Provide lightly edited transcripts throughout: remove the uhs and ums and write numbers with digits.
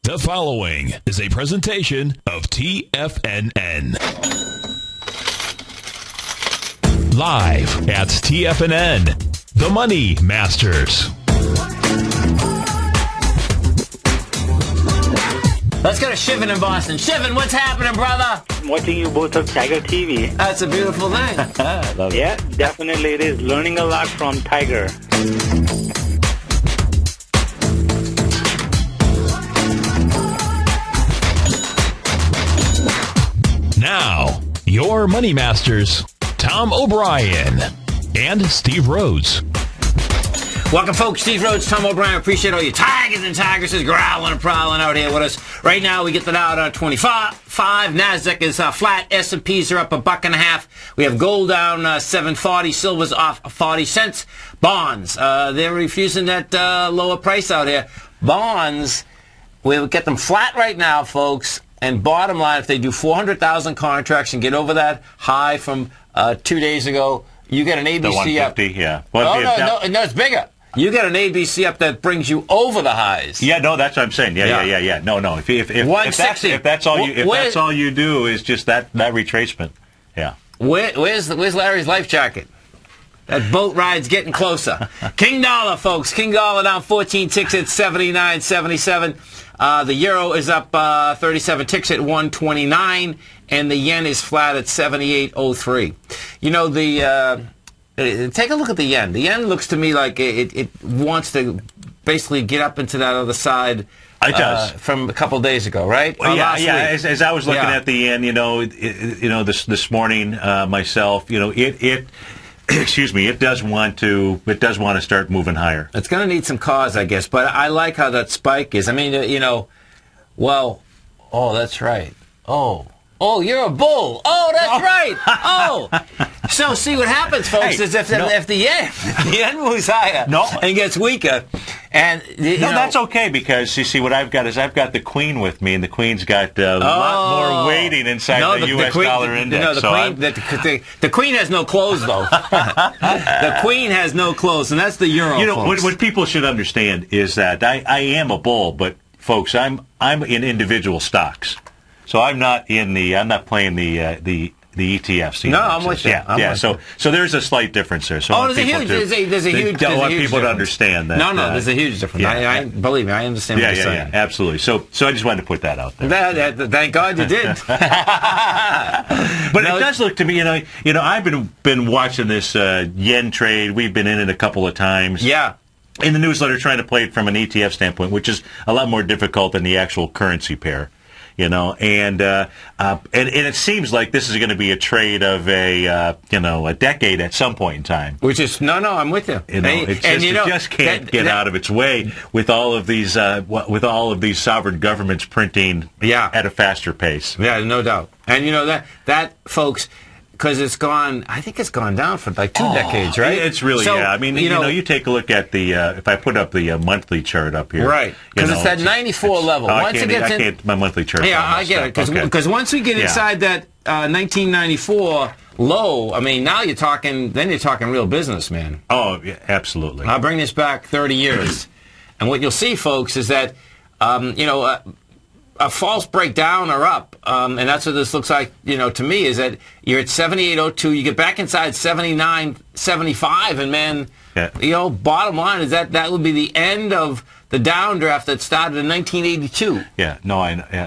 The following is a presentation of TFNN. Live at TFNN, the Money Masters. Let's go to Shivan in Boston. Shivan, what's happening, brother? I'm watching you both of Tiger TV. That's a beautiful thing. Yeah, definitely it is. Learning a lot from Tiger. Now, your Money Masters, Tom O'Brien and Steve Rhodes. Welcome, folks. Steve Rhodes, Tom O'Brien. Appreciate all you tigers and tigresses growling and prowling out here with us. Right now, we get the Dow at 25. NASDAQ is flat. S&Ps are up $1.50. We have gold down $7.40. Silver's off 40 cents. Bonds, they're refusing that lower price out here. Bonds, we'll get them flat right now, folks. And bottom line, if they do 400,000 contracts and get over that high from 2 days ago, you get an ABC the 150, up. Yeah. Oh, no, it's bigger. You get an ABC up that brings you over the highs. Yeah, no, that's what I'm saying. Yeah. No. If that's all you do is just that retracement, yeah. Where's Larry's life jacket? That boat ride's getting closer. King dollar, folks. King dollar down 14 ticks at 79.77. The euro is up 37 ticks at 129, and the yen is flat at 78.03. You know, take a look at the yen. The yen looks to me like it wants to basically get up into that other side. It does. From a couple days ago, right? Well, yeah. As I was looking at the yen, this morning myself, excuse me, it does want to start moving higher. It's going to need some cause, I guess, but I like how that spike is. I mean, that's right. Oh, you're a bull. Oh, that's right. Oh. So see what happens, folks, is if the yen moves higher and gets weaker, and that's okay, because you see what I've got is I've got the Queen with me, and the Queen's got a lot more weighting inside the U.S. dollar index. The Queen has no clothes, though. The Queen has no clothes, and that's the euro. What people should understand is that I am a bull, but folks, I'm in individual stocks. So I'm not playing the ETFs. No, I'm with you. Yeah. So there's a slight difference there. So there's a huge. I want people to understand that. No, there's a huge difference. Yeah, believe me, I understand what you're saying. Yeah, absolutely. So I just wanted to put that out there. Thank God you did. But it does look to me, I've been watching this yen trade. We've been in it a couple of times. Yeah. In the newsletter, trying to play it from an ETF standpoint, which is a lot more difficult than the actual currency pair. And it seems like this is going to be a trade of a decade at some point in time. Which is I'm with you. It just can't get out of its way with all of these sovereign governments printing at a faster pace. Yeah, no doubt. And that folks. Because I think it's gone down for like 2 decades, right? It's really, I mean, you take a look at the, if I put up the monthly chart up here. Right. Because it's that 94 level. I can't my monthly chart. Yeah, I get it. Because once we get inside that 1994 low, I mean, now you're talking real business, man. Oh, yeah, absolutely. I'll bring this back 30 years. And what you'll see, folks, is that, a false breakdown or up, and that's what this looks like, to me, is that you're at 78.02, you get back inside 79.75, and man, bottom line is that would be the end of the downdraft that started in 1982. Yeah,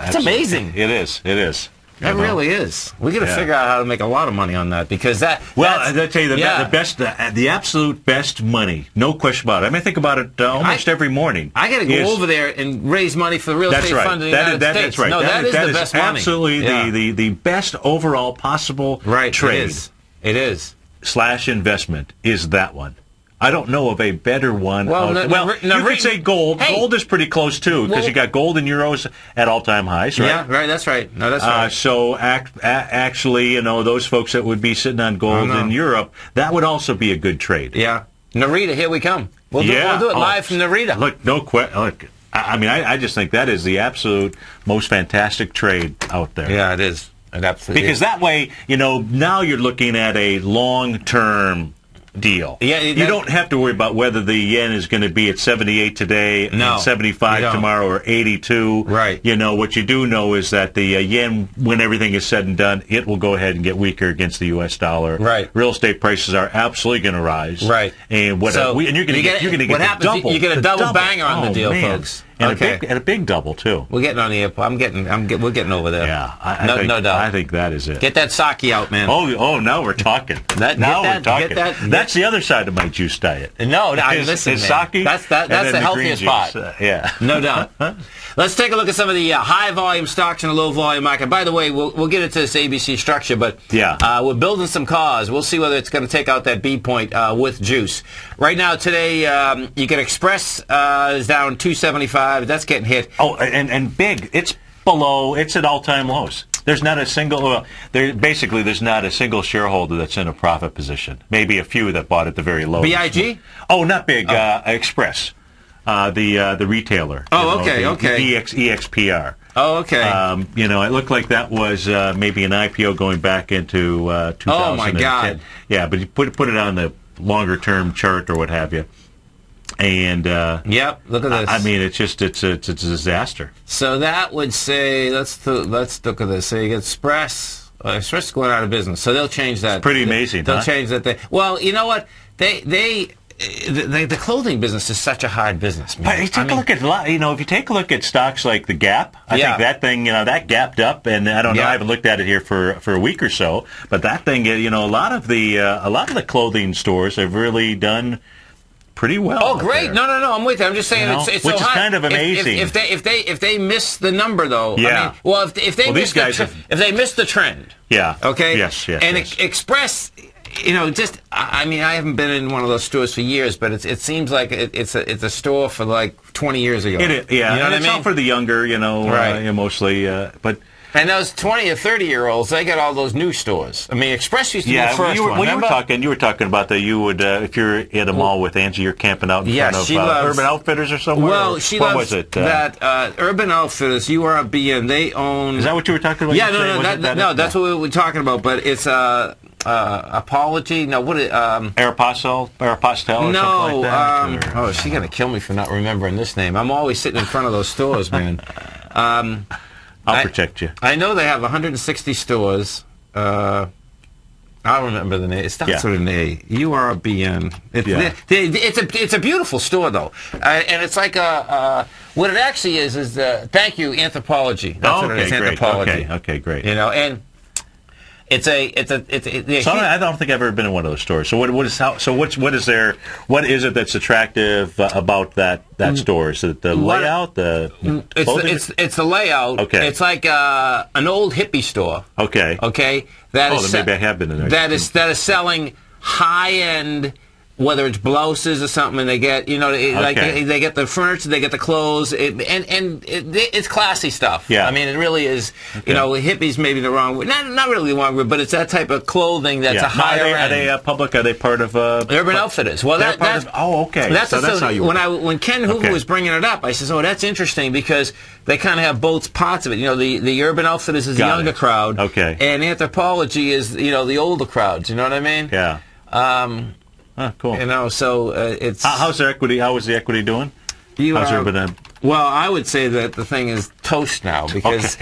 it's amazing. It is. That really is. We got to figure out how to make a lot of money on that, because I'll tell you the absolute best money, no question about it. I mean, I think about it almost every morning. I got to go over there and raise money for the real estate fund in the United States. That's right. No, that is the best money. Absolutely the best overall possible trade. It is. / investment is that one. I don't know of a better one. You could say gold. Hey. Gold is pretty close, too, because you got gold and euros at all-time highs, right? Yeah, right, that's right. No, that's right. So, actually, those folks that would be sitting on gold in Europe, that would also be a good trade. Yeah. Narita, here we come. We'll do it live from Narita. Look, I mean, I just think that is the absolute most fantastic trade out there. Yeah, it is. It absolutely because that way, now you're looking at a long-term deal. Yeah, you don't have to worry about whether the yen is going to be at 78 today and 75 tomorrow or 82. Right. You know, what you do know is that the yen, when everything is said and done, it will go ahead and get weaker against the U.S. dollar. Right. Real estate prices are absolutely going to rise. Right. And you're going to get what happens, double. You get a double banger on the deal, man. folks. And Okay. a big double too. We're getting on the airport. We're getting over there. Yeah, no doubt. I think that is it. Get that sake out, man. Oh, now we're talking. That's the other side of my juice diet. No, listen, is man. sake. That's the healthiest part. Yeah, no doubt. Let's take a look at some of the high volume stocks in a low volume market. By the way, we'll get into this ABC structure, but we're building some cars. We'll see whether it's going to take out that B point with juice. Right now, today, you get Express is down 275. That's getting hit. Oh, and big. It's below. It's at all-time lows. There's not a single. There's not a single shareholder that's in a profit position. Maybe a few that bought at the very low. BIG? Oh, not big. Express, the retailer. Okay. EXPR. Oh, okay. It looked like that was maybe an IPO going back into 2010. Oh my God. Yeah, but you put it on the longer-term chart or what have you. And yep, look at this. I mean, it's a disaster. So that would say, let's look at this. So you get Express. Express is going out of business, so they'll change that. It's pretty amazing. They'll change that. Well, you know what? The clothing business is such a hard business, man. But if you take a look at stocks like the Gap, I think that thing, that gapped up, and I don't know, I haven't looked at it here for a week or so, but that thing, a lot of the clothing stores have really done pretty well. Oh, great! No, I'm with you. I'm just saying it's which so is high. kind of amazing. If they miss the number though, yeah. if they miss the trend, yeah, okay, yes, and yes. Express. I haven't been in one of those stores for years, but it seems like it's a store for like 20 years ago. It is, yeah. You know and what it's I mean? all for the younger, right. Mostly, but. And those 20 or 30-year-olds, they got all those new stores. I mean, Express used to be the first one. You were talking about that. You would, if you're at a mall with Angie, you're camping out in front of Urban Outfitters or somewhere. Well, she loves that Urban Outfitters, URBN. They own. Is that what you were talking about? Yeah, that's what we were talking about. But it's Apology. No, what? Aeropostale or something like that. She's gonna kill me for not remembering this name. I'm always sitting in front of those stores, man. I'll protect you. I know they have 160 stores. I'll remember the name. It starts with an A. URBN. It's a beautiful store, though. And it's like what it actually is thank you, Anthropology. That's what it is, Anthropology. Okay, great. And So I don't think I've ever been in one of those stores. So what is it that's attractive about that store? Is it the layout, the clothing? It's the layout. Okay. It's like an old hippie store. Okay. Okay. Then maybe I have been in there. That is selling high end, whether it's blouses or something, and they get they get the furniture, they get the clothes, it's classy stuff. Yeah. I mean, it really is. Okay. Hippies maybe the wrong word, not really the wrong word, but it's that type of clothing that's a higher end. Are they public? Are they part of Urban Outfitters? Well, that's okay. That's how you. When Ken Hoover was bringing it up, I said, "Oh, that's interesting because they kind of have both parts of it. The Urban Outfitters is the younger crowd, okay, and Anthropology is the older crowds. You know what I mean? Yeah. Cool. So it's how's their equity? How is the equity doing? Well, I would say that the thing is toast now because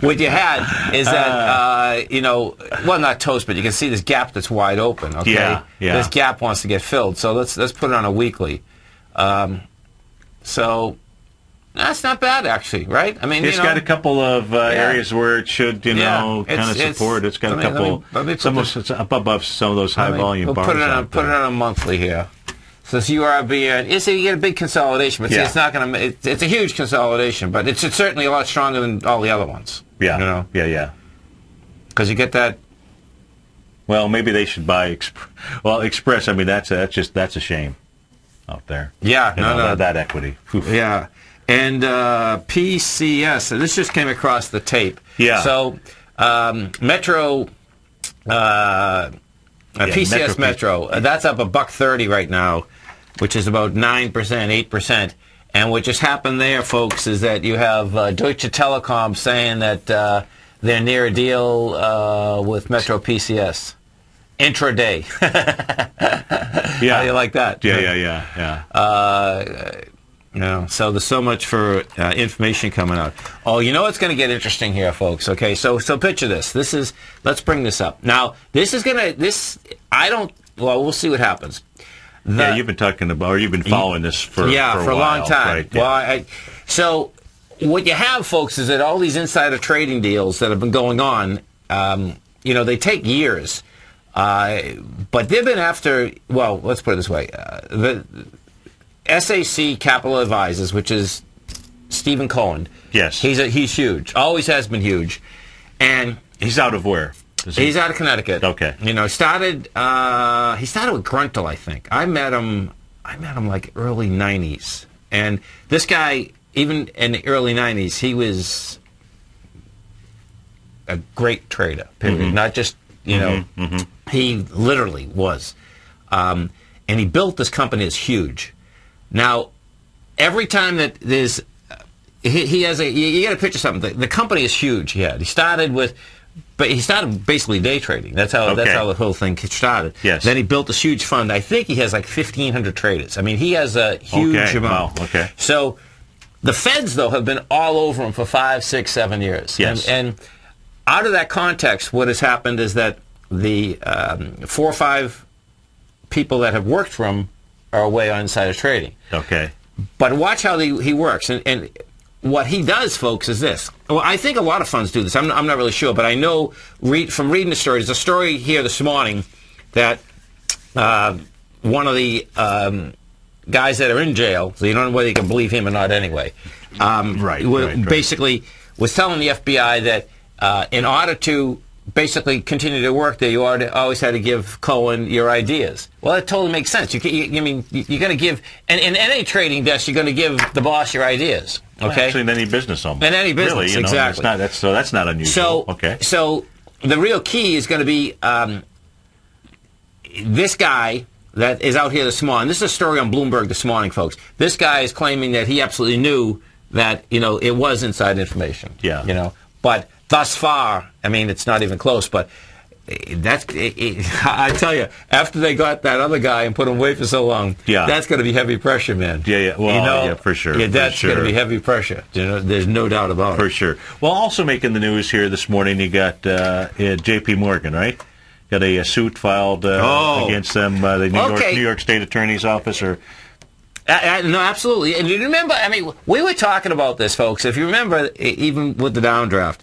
what you had is that well, not toast, but you can see this gap that's wide open. Okay, yeah. This gap wants to get filled, so let's put it on a weekly. So that's not bad, actually, right? I mean, it's got a couple of areas where it should, kind of support. It's got a couple. It's up above some of those high volume bars. Put it on a monthly here. So URB, you get a big consolidation, but see, it's not going to. It's a huge consolidation, but it's certainly a lot stronger than all the other ones. Yeah. Yeah. Because you get that. Well, maybe they should buy Express. I mean, that's a shame out there. Yeah. That equity. Oof. Yeah. And PCS, so this just came across the tape. Yeah. So Metro, PCS Metro, that's up $1.30 right now, which is about 9%, 8%. And what just happened there, folks, is that you have Deutsche Telekom saying that they're near a deal with Metro PCS. intraday. Yeah. How do you like that? Yeah. So there's so much for information coming out. Oh, you know what's going to get interesting here, folks? Okay, so picture this. Let's bring this up. Now, we'll see what happens. You've been talking about, or you've been following this for a while, long time. Right? Yeah. Well, so what you have, folks, is that all these insider trading deals that have been going on, they take years. But they've been after, well, let's put it this way. The SAC Capital Advisors, which is Stephen Cohen. Yes. He's huge. Always has been huge. And he's out of where? He's out of Connecticut. Okay. He started with Gruntle, I think. I met him like early 90s. And this guy, even in the early 90s, he was a great trader, period. Mm-hmm. Not just, he literally was. And he built this company that's huge. Now, every time that there's, he has you got to picture something. The company is huge. He started basically day trading. That's how the whole thing started. Yes. Then he built this huge fund. I think he has like 1,500 traders. I mean, he has a huge amount. Wow. Okay. So the Feds, though, have been all over him for 5, 6, 7 years. Yes. And out of that context, what has happened is that the 4 or 5 people that have worked for him are away on insider trading. Okay. But watch how he works. And what he does, folks, is this. Well, I think a lot of funds do this. I'm not really sure, but I know from reading the story, there's a story here this morning that one of the guys that are in jail, so you don't know whether you can believe him or not anyway, basically was telling the FBI that in order to basically continue to work there, you always had to give Cohen your ideas. Well, it totally makes sense. You're going to give, and in any trading desk, you're going to give the boss your ideas. Okay. Actually, in any business, almost. In any business, really, exactly. That's not unusual. So the real key is going to be this guy that is out here this morning. This is a story on Bloomberg this morning, folks. This guy is claiming that he absolutely knew that it was inside information. Yeah. But thus far, I mean, it's not even close. But I tell you, after they got that other guy and put him away for so long, that's going to be heavy pressure, man. Yeah. Well, for sure. Yeah, that's going to be heavy pressure. There's no doubt about it. For sure. Well, also making the news here this morning, you got J.P. Morgan, right? Got a suit filed against them by the New York State Attorney's Office, or. No, absolutely. And you remember, I mean, we were talking about this, folks. If you remember, even with the downdraft,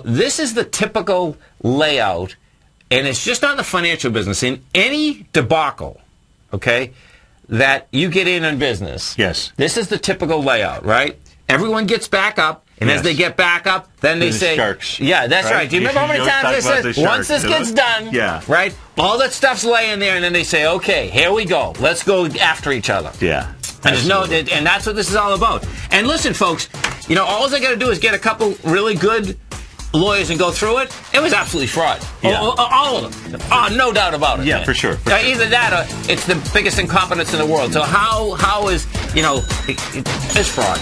this is the typical layout, and it's just not the financial business. In any debacle, okay, that you get in business, yes, this is the typical layout, right? Everyone gets back up, and as they get back up, then they say, sharks. Yeah, that's right. Do you remember how many times they said, once this gets done, right, all that stuff's laying there, and then they say, okay, here we go. Let's go after each other. Yeah. And that's what this is all about. And listen, folks, all they got to do is get a couple really good lawyers and go through it. It was absolutely fraud. Yeah. All of them. Oh, no doubt about it. Yeah, man. for sure. Either that or it's the biggest incompetence in the world. So how is, it's fraud.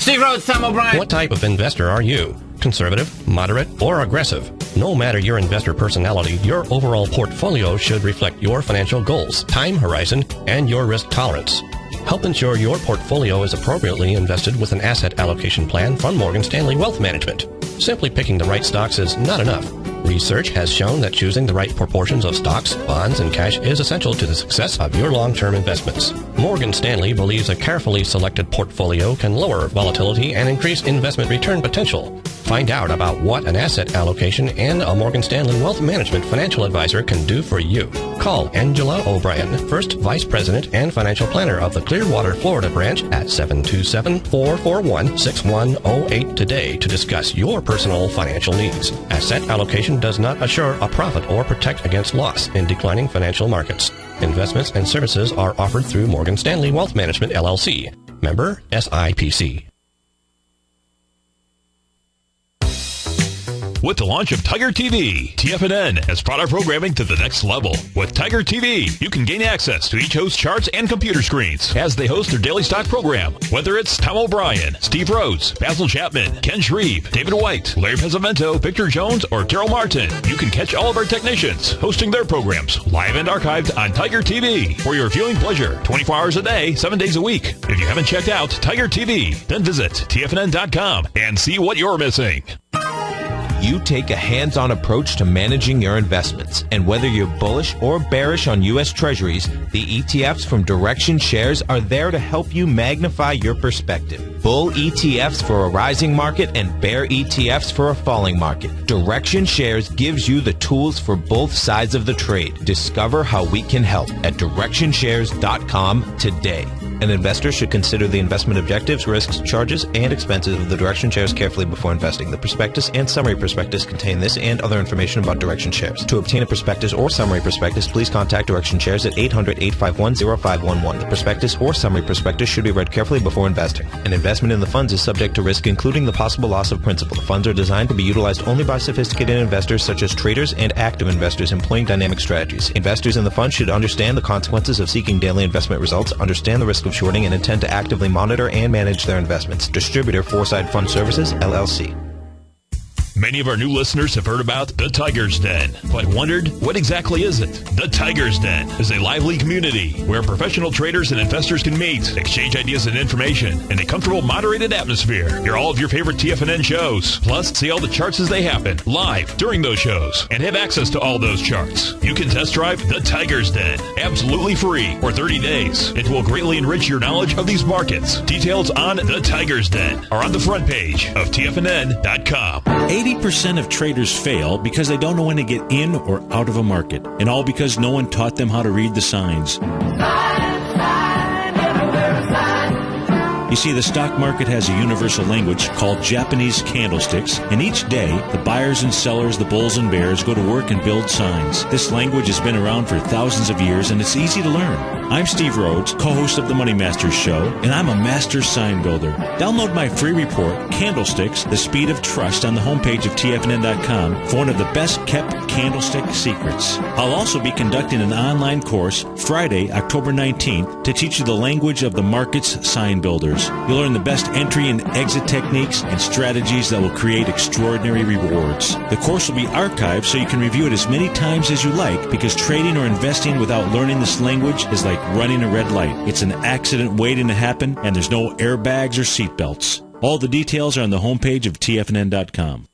Steve Rhodes, Tom O'Brien. What type of investor are you? Conservative, moderate, or aggressive? No matter your investor personality, your overall portfolio should reflect your financial goals, time horizon, and your risk tolerance. Help ensure your portfolio is appropriately invested with an asset allocation plan from Morgan Stanley Wealth Management. Simply picking the right stocks is not enough. Research has shown that choosing the right proportions of stocks, bonds, and cash is essential to the success of your long-term investments. Morgan Stanley believes a carefully selected portfolio can lower volatility and increase investment return potential. Find out about what an asset allocation and a Morgan Stanley Wealth Management financial advisor can do for you. Call Angela O'Brien, First Vice President and Financial Planner of the Clearwater, Florida branch at 727-441-6108 today to discuss your personal financial needs. Asset allocation does not assure a profit or protect against loss in declining financial markets. Investments and services are offered through Morgan Stanley Wealth Management, LLC. Member SIPC. with the launch of Tiger TV. TFNN has brought our programming to the next level. With Tiger TV, you can gain access to each host's charts and computer screens as they host their daily stock program. Whether it's Tom O'Brien, Steve Rhodes, Basil Chapman, Ken Shreve, David White, Larry Pesavento, Victor Jones, or Terrell Martin, you can catch all of our technicians hosting their programs live and archived on Tiger TV for your viewing pleasure 24 hours a day, 7 days a week. If you haven't checked out Tiger TV, then visit TFNN.com and see what you're missing. You take a hands-on approach to managing your investments, and whether you're bullish or bearish on U.S. Treasuries, the ETFs from Direxion Shares are there to help you magnify your perspective. Bull ETFs for a rising market and bear ETFs for a falling market. Direxion Shares gives you the tools for both sides of the trade. Discover how we can help at DirexionShares.com today. An investor should consider the investment objectives, risks, charges, and expenses of the Direxion Shares carefully before investing. The prospectus and summary prospectus contain this and other information about Direxion Shares. To obtain a prospectus or summary prospectus, please contact Direxion Shares at 800-851-0511. The prospectus or summary prospectus should be read carefully before investing. An investment in the funds is subject to risk, including the possible loss of principal. The funds are designed to be utilized only by sophisticated investors such as traders and active investors employing dynamic strategies. Investors in the fund should understand the consequences of seeking daily investment results, understand the risk of shorting, and intend to actively monitor and manage their investments. Distributor Foreside Fund Services, LLC. Many of our new listeners have heard about the Tiger's Den, but wondered, what exactly is it? The Tiger's Den is a lively community where professional traders and investors can meet, exchange ideas and information in a comfortable, moderated atmosphere. Hear all of your favorite TFNN shows, plus see all the charts as they happen live during those shows, and have access to all those charts. You can test drive the Tiger's Den absolutely free for 30 days. It will greatly enrich your knowledge of these markets. Details on the Tiger's Den are on the front page of TFNN.com. 80% of traders fail because they don't know when to get in or out of a market, and all because no one taught them how to read the signs. You see, the stock market has a universal language called Japanese candlesticks, and each day, the buyers and sellers, the bulls and bears, go to work and build signs. This language has been around for thousands of years, and it's easy to learn. I'm Steve Rhodes, co-host of the Money Masters Show, and I'm a master sign builder. Download my free report, Candlesticks, The Speed of Trust, on the homepage of TFNN.com for one of the best-kept candlestick secrets. I'll also be conducting an online course Friday, October 19th, to teach you the language of the market's sign builders. You'll learn the best entry and exit techniques and strategies that will create extraordinary rewards. The course will be archived so you can review it as many times as you like, because trading or investing without learning this language is like running a red light. It's an accident waiting to happen, and there's no airbags or seatbelts. All the details are on the homepage of TFNN.com.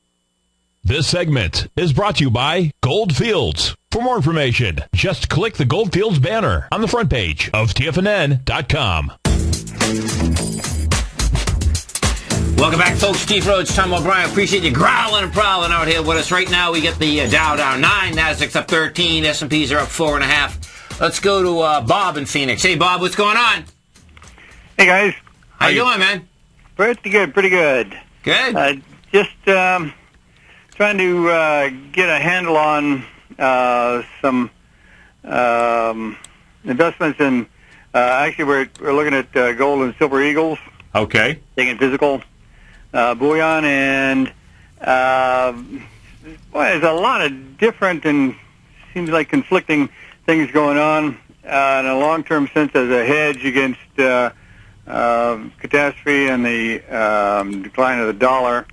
This segment is brought to you by Goldfields. For more information, just click the Goldfields banner on the front page of TFNN.com. Welcome back, folks. Steve Rhodes, Tom O'Brien. Appreciate you growling and prowling out here with us. Right now, we get the Dow down 9, Nasdaq's up 13, S&Ps are up 4.5. Let's go to Bob in Phoenix. Hey, Bob, what's going on? Hey, guys. How you doing, man? Pretty good, pretty good. Good. Just trying to get a handle on some investments in, actually we're looking at gold and silver eagles. Okay. Taking physical bullion, and there's a lot of different and seems like conflicting things going on in a long-term sense as a hedge against catastrophe and the decline of the dollar.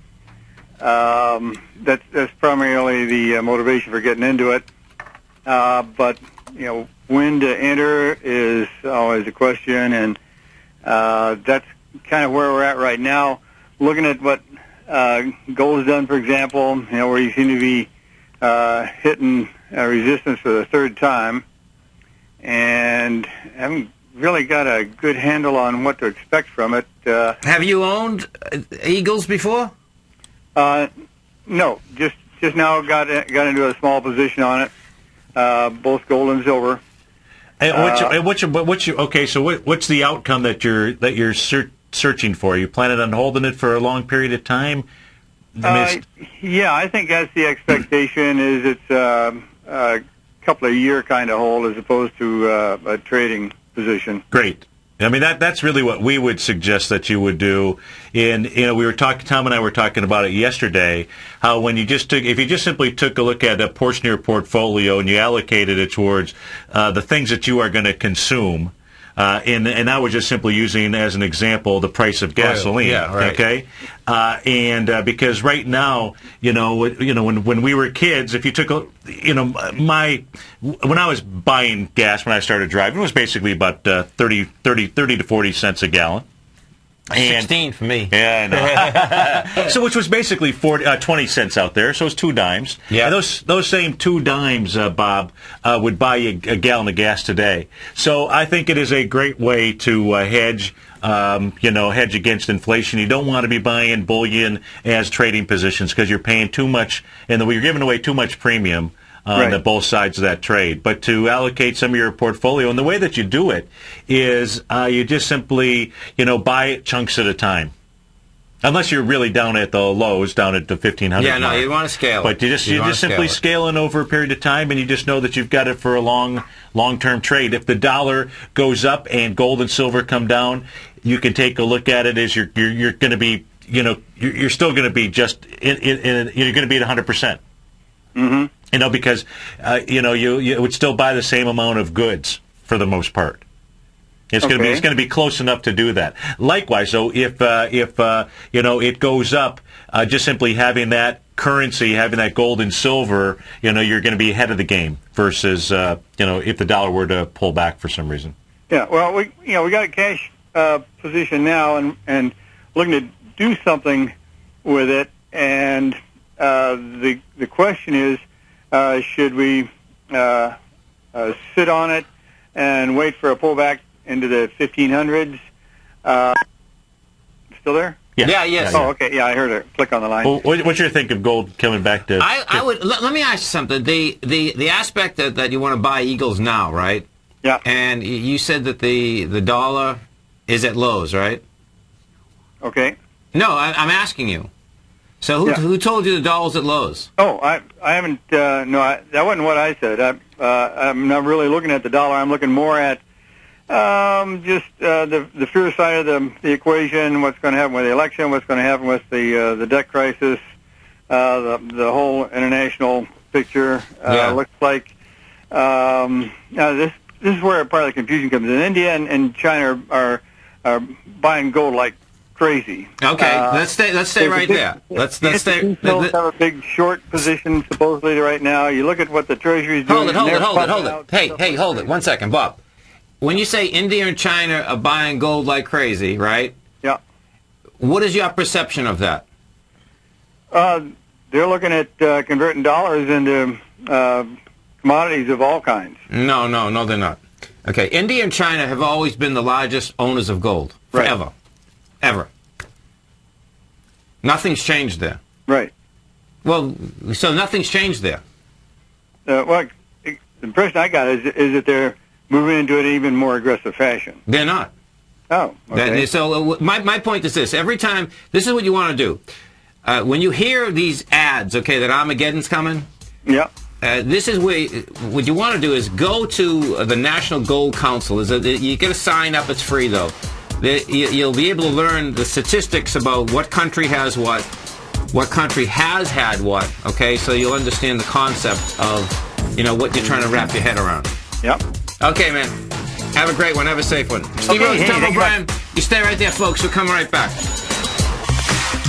That's primarily the motivation for getting into it. But when to enter is always a question, and that's kind of where we're at right now. Looking at what gold has done, for example, where you seem to be hitting resistance for the third time, and haven't really got a good handle on what to expect from it. Have you owned Eagles before? No, just now got into a small position on it, both gold and silver. And what's the outcome that you're searching for? You planning on holding it for a long period of time? Yeah, I think that's the expectation. Is it's a couple of year kind of hold as opposed to a trading position. Great. I mean, that's really what we would suggest that you would do. Tom and I were talking about it yesterday, how when if you just simply took a look at a portion of your portfolio and you allocated it towards the things that you are going to consume, and I was just simply using as an example the price of gasoline. Yeah, right. Okay, because right now, when we were kids, if you took when I was buying gas when I started driving, it was basically about 30 to 40 cents a gallon. 16 for me. Yeah, I know. So which was basically 20 cents out there, so it's 2 dimes. Yeah. And those same 2 dimes, Bob, would buy you a gallon of gas today. So I think it is a great way to hedge against inflation. You don't want to be buying bullion as trading positions because you're paying too much, and you're giving away too much premium on both sides of that trade. But to allocate some of your portfolio, and the way that you do it is you just simply, buy it chunks at a time. Unless you're really down at the lows, down at the 1,500 Yeah, no, mark. you want to scale it. But you just simply scale it over a period of time, and you just know that you've got it for a long-term trade. If the dollar goes up and gold and silver come down, you can take a look at it as you're going to be, you're still going to be you're going to be at 100%. Mm-hmm. Because you would still buy the same amount of goods for the most part. It's going to be close enough to do that. Likewise, so if it goes up, just simply having that currency, having that gold and silver, you're going to be ahead of the game versus if the dollar were to pull back for some reason. Yeah, well, we got a cash position now, and looking to do something with it, and the question is, should we sit on it and wait for a pullback into the 1500s? Still there? Yeah, yes. Oh, okay. Yeah, I heard it click on the line. Well, what's your think of gold coming back to? I would let me ask you something. The aspect that you want to buy Eagles now, right? Yeah. And you said that the dollar is at lows, right? Okay. No, I'm asking you. So who told you the dollar's at lows? Oh, I haven't. That wasn't what I said. I'm not really looking at the dollar. I'm looking more at just the fear side of the equation. What's going to happen with the election? What's going to happen with the debt crisis? The whole international picture looks like. This is where part of the confusion comes in. India and China are buying gold like crazy. Okay, let's stay right there. Let's stay. Have a big short position supposedly right now. You look at what the Treasury's doing. Hold it. Hey, hold it. 1 second, Bob. When you say India and China are buying gold like crazy, right? Yeah. What is your perception of that? They're looking at converting dollars into commodities of all kinds. No, they're not. Okay, India and China have always been the largest owners of gold forever. Right. Ever. Nothing's changed there. Right. Well, so nothing's changed there. The impression I got is that they're moving into an even more aggressive fashion. They're not. Oh, okay. So my point is this. Every time, this is what you want to do. When you hear these ads, okay, that Armageddon's coming, yeah. This is where what you want to do is go to the National Gold Council. You get to sign up. It's free, though. You'll be able to learn the statistics about what country has what country has had what, okay? So you'll understand the concept of, what you're trying to wrap your head around. Yep. Okay, man. Have a great one. Have a safe one. Steve Rhodes, Tom O'Brien. You stay right there, folks. We'll come right back.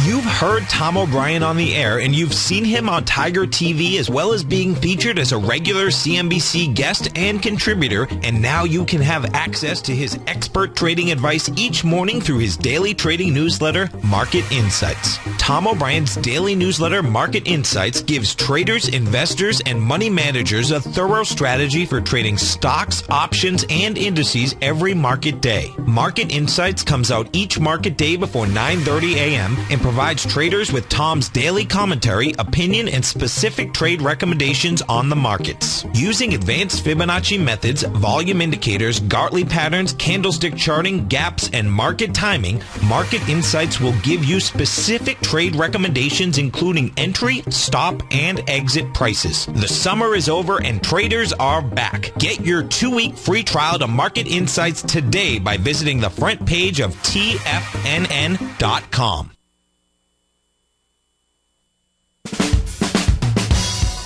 You've heard Tom O'Brien on the air, and you've seen him on Tiger TV, as well as being featured as a regular CNBC guest and contributor, and now you can have access to his expert trading advice each morning through his daily trading newsletter, Market Insights. Tom O'Brien's daily newsletter, Market Insights, gives traders, investors, and money managers a thorough strategy for trading stocks, options, and indices every market day. Market Insights comes out each market day before 9:30 a.m. and provides provides traders with Tom's daily commentary, opinion, and specific trade recommendations on the markets. Using advanced Fibonacci methods, volume indicators, Gartley patterns, candlestick charting, gaps, and market timing, Market Insights will give you specific trade recommendations including entry, stop, and exit prices. The summer is over and traders are back. Get your 2-week free trial to Market Insights today by visiting the front page of TFNN.com.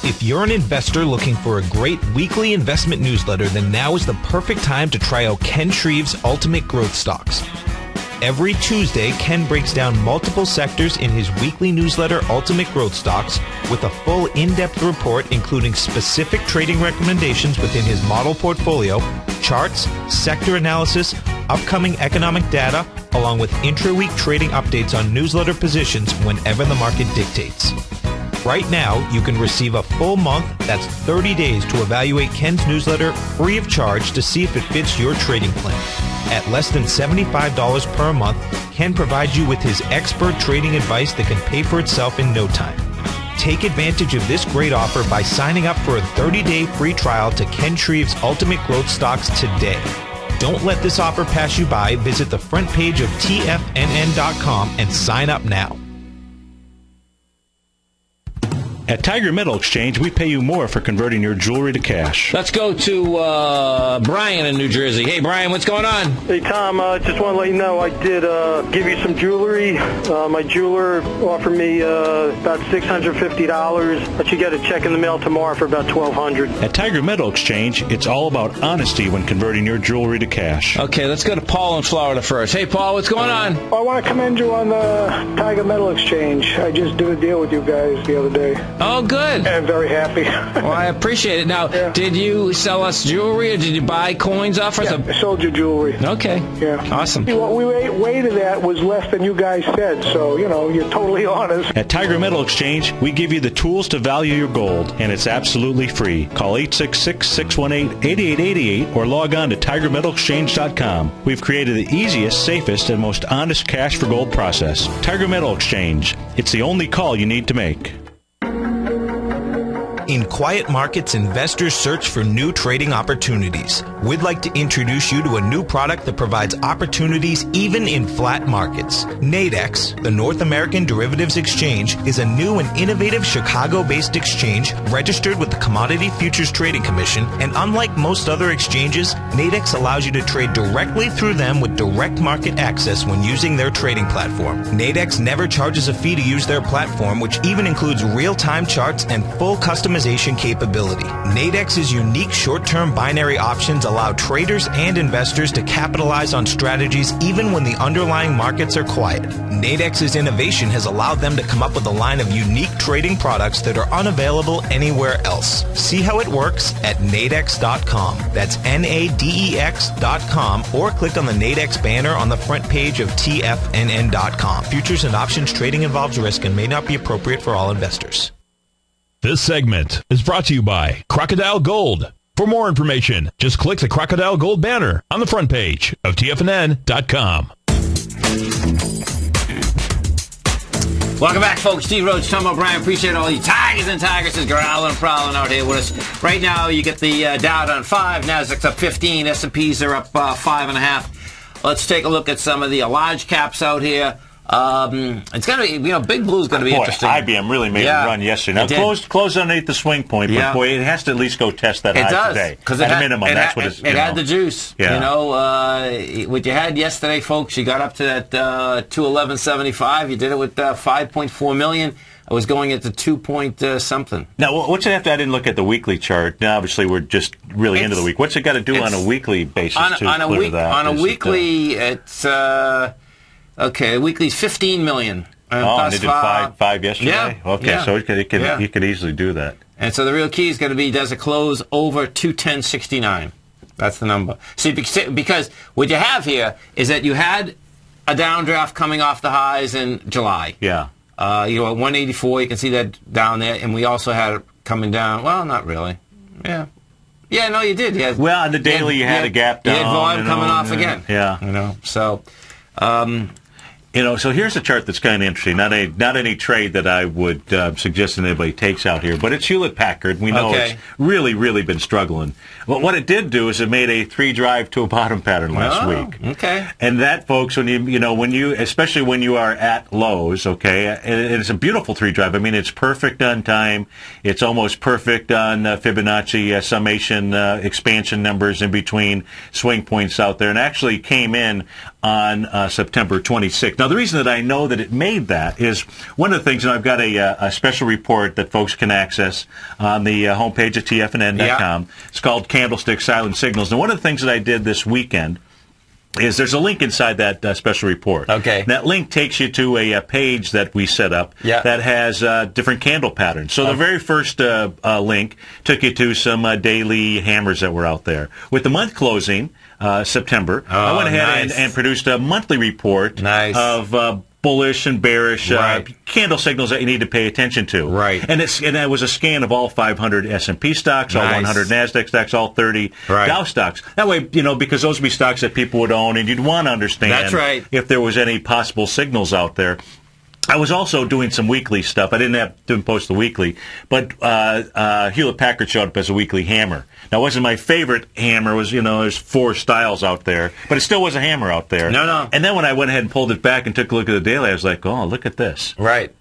If you're an investor looking for a great weekly investment newsletter, then now is the perfect time to try out Ken Shreve's Ultimate Growth Stocks. Every Tuesday, Ken breaks down multiple sectors in his weekly newsletter, Ultimate Growth Stocks, with a full in-depth report including specific trading recommendations within his model portfolio, charts, sector analysis, upcoming economic data, along with intra-week trading updates on newsletter positions whenever the market dictates. Right now, you can receive a full month, that's 30 days, to evaluate Ken's newsletter free of charge to see if it fits your trading plan. At less than $75 per month, Ken provides you with his expert trading advice that can pay for itself in no time. Take advantage of this great offer by signing up for a 30-day free trial to Ken Shreve's Ultimate Growth Stocks today. Don't let this offer pass you by. Visit the front page of TFNN.com and sign up now. At Tiger Metal Exchange, we pay you more for converting your jewelry to cash. Let's go to Brian in New Jersey. Hey, Brian, what's going on? Hey, Tom, just want to let you know I did give you some jewelry. My jeweler offered me about $650, but you get a check in the mail tomorrow for about $1,200. At Tiger Metal Exchange, it's all about honesty when converting your jewelry to cash. Okay, let's go to Paul in Florida first. Hey, Paul, what's going on? I want to commend you on the Tiger Metal Exchange. I just did a deal with you guys the other day. Oh, good. I'm very happy. Well, I appreciate it. Now, Did you sell us jewelry or did you buy coins off us? Yeah, I sold you jewelry. Okay. Yeah. Awesome. What we weighted at was less than you guys said, so, you're totally honest. At Tiger Metal Exchange, we give you the tools to value your gold, and it's absolutely free. Call 866-618-8888 or log on to TigerMetalExchange.com. We've created the easiest, safest, and most honest cash for gold process. Tiger Metal Exchange. It's the only call you need to make. In quiet markets, investors search for new trading opportunities. We'd like to introduce you to a new product that provides opportunities even in flat markets. Nadex, the North American Derivatives Exchange, is a new and innovative Chicago-based exchange registered with the Commodity Futures Trading Commission, and unlike most other exchanges, Nadex allows you to trade directly through them with direct market access when using their trading platform. Nadex never charges a fee to use their platform, which even includes real-time charts and full customization capability. Nadex's unique short-term binary options allow traders and investors to capitalize on strategies even when the underlying markets are quiet. Nadex's innovation has allowed them to come up with a line of unique trading products that are unavailable anywhere else. See how it works at nadex.com. That's NADEX.com, or click on the Nadex banner on the front page of TFNN.com. Futures and options trading involves risk and may not be appropriate for all investors. This segment is brought to you by Crocodile Gold. For more information, just click the Crocodile Gold banner on the front page of TFNN.com. Welcome back, folks. Steve Rhodes, Tom O'Brien. Appreciate all you tigers and tigresses growling and prowling out here with us. Right now, you get the Dow down 5, Nasdaq's up 15, S&Ps are up 5.5. Let's take a look at some of the large caps out here. It's going to be, Big Blue's going to be interesting. IBM really made a run yesterday. Now, closed underneath the swing point, but boy, it has to at least go test that high today. At a minimum, that's what it's, it had the juice. Yeah. What you had yesterday, folks, you got up to that 211.75. You did it with 5.4 million. I was going at the 2 something. Now, what's it have to? I didn't look at the weekly chart. Now, obviously, we're just really into the week. What's it got to do on a weekly basis to clear that? On a weekly, it's... Okay, weekly's 15 million. And they did five yesterday? Yeah. Okay, so you could easily do that. And so the real key is going to be, does it close over 210.69? That's the number. See, because what you have here is that you had a downdraft coming off the highs in July. Yeah. At 184, you can see that down there. And we also had it coming down. Well, not really. Yeah. Yeah, no, you did. Well, on the daily, you had a gap down. You had volume coming off again. Yeah. So... So here's a chart that's kind of interesting. Not any trade that I would suggest that anybody takes out here, but it's Hewlett-Packard. We know it's really, really been struggling. But what it did do is it made a 3-drive to a bottom pattern last week. Okay. And that, folks, especially when you are at lows, okay, and it's a beautiful 3-drive. I mean, it's perfect on time. It's almost perfect on Fibonacci summation expansion numbers in between swing points out there, and actually came in on September 26th. Now, the reason that I know that it made that is one of the things, and I've got a special report that folks can access on the homepage at TFNN.com. Yeah. It's called Candlestick Silent Signals. Now, one of the things that I did this weekend is there's a link inside that special report. Okay. That link takes you to a page that we set up that has different candle patterns. So the very first link took you to some daily hammers that were out there. With the month closing, September, I went ahead and produced a monthly report of bullish and bearish candle signals that you need to pay attention to. Right. And it was a scan of all 500 S&P stocks, all 100 NASDAQ stocks, all 30 Dow stocks. That way, because those would be stocks that people would own, and you'd want to understand if there was any possible signals out there. I was also doing some weekly stuff. I didn't post the weekly, but Hewlett-Packard showed up as a weekly hammer. Now, it wasn't my favorite hammer. It was, there's 4 styles out there, but it still was a hammer out there. No. And then when I went ahead and pulled it back and took a look at the daily, I was like, oh, look at this. Right.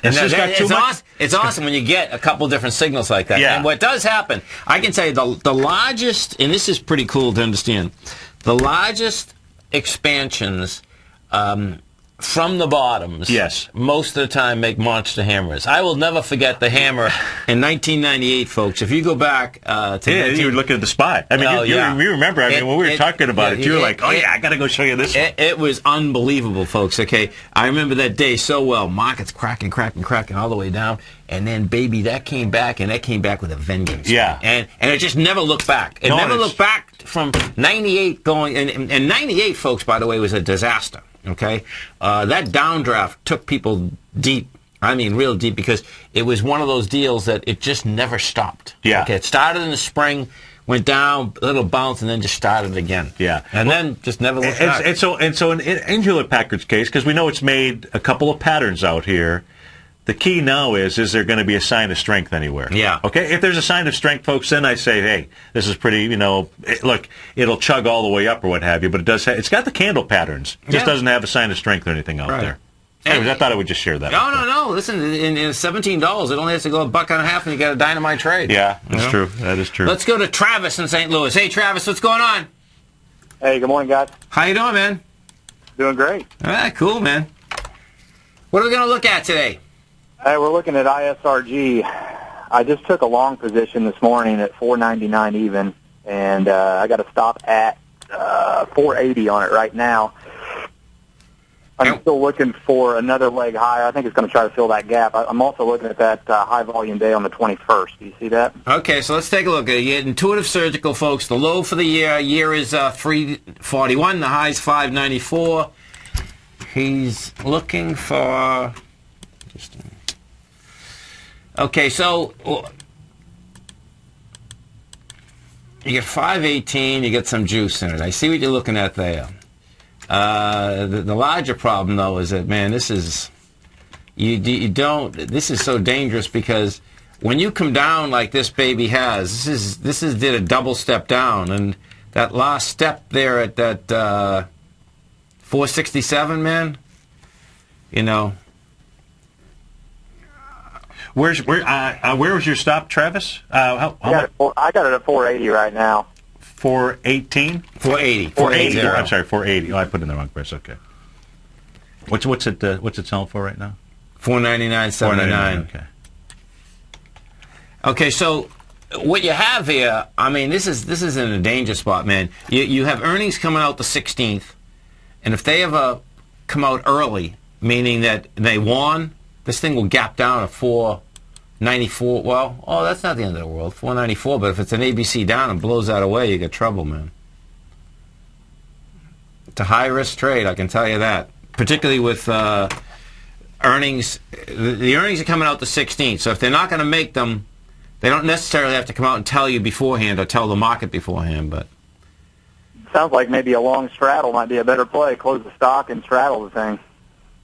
And it's awesome when you get a couple different signals like that. Yeah. And what does happen, I can tell you the largest, and this is pretty cool to understand, the largest expansions from the bottoms, most of the time make monster hammers. I will never forget the hammer in 1998, folks. If you go back to... you were looking at the spot. I mean, you remember, when we were talking about it, you were like, I got to go show you this one. It was unbelievable, folks, okay? I remember that day so well. Markets cracking all the way down. And then, baby, that came back, and that came back with a vengeance. Yeah. And it just never looked back. It never looked back from 98 going... And 98, folks, by the way, was a disaster. Okay, that downdraft took people deep. I mean, real deep, because it was one of those deals that it just never stopped. Yeah. Okay, it started in the spring, went down, a little bounce, and then just started again. Yeah. And then just never looked back. And so in Hewlett-Packard's case, because we know it's made a couple of patterns out here, the key now is there going to be a sign of strength anywhere? Yeah. Okay, if there's a sign of strength, folks, then I say, hey, this is pretty, look, it'll chug all the way up or what have you, but it's got the candle patterns. It just doesn't have a sign of strength or anything out there. Anyways, I thought I would just share that. No. Listen, in $17, it only has to go $1.50 and you got a dynamite trade. Yeah, that's true. That is true. Let's go to Travis in St. Louis. Hey, Travis, what's going on? Hey, good morning, guys. How you doing, man? Doing great. All right, cool, man. What are we going to look at today? Hey, we're looking at ISRG. I just took a long position this morning at 499 even, and I got a stop at 480 on it right now. I'm still looking for another leg higher. I think it's going to try to fill that gap. I'm also looking at that high volume day on the 21st. Do you see that? Okay, so let's take a look at it. Intuitive Surgical, folks. The low for the year is 341. The high is 594. He's looking for... Okay, so you get 518, you get some juice in it. I see what you're looking at there. The larger problem, though, is that, man, this is this is so dangerous, because when you come down like this baby has, this is did a double step down, and that last step there at that 467, man, Where was your stop, Travis? I got it at 480 right now. 418? 480. 480. I'm sorry, 480. Oh, I put in the wrong price. Okay. What's it selling for right now? 499.79. Okay. Okay, so what you have here, I mean, this is in a danger spot, man. You have earnings coming out the 16th, and if they ever come out early, meaning that they won, this thing will gap down at 494. Well, that's not the end of the world, 494. But if it's an ABC down and blows that away, you get trouble, man. It's a high-risk trade, I can tell you that. Particularly with earnings. The earnings are coming out the 16th. So if they're not going to make them, they don't necessarily have to come out and tell you beforehand or tell the market beforehand. But sounds like maybe a long straddle might be a better play. Close the stock and straddle the thing.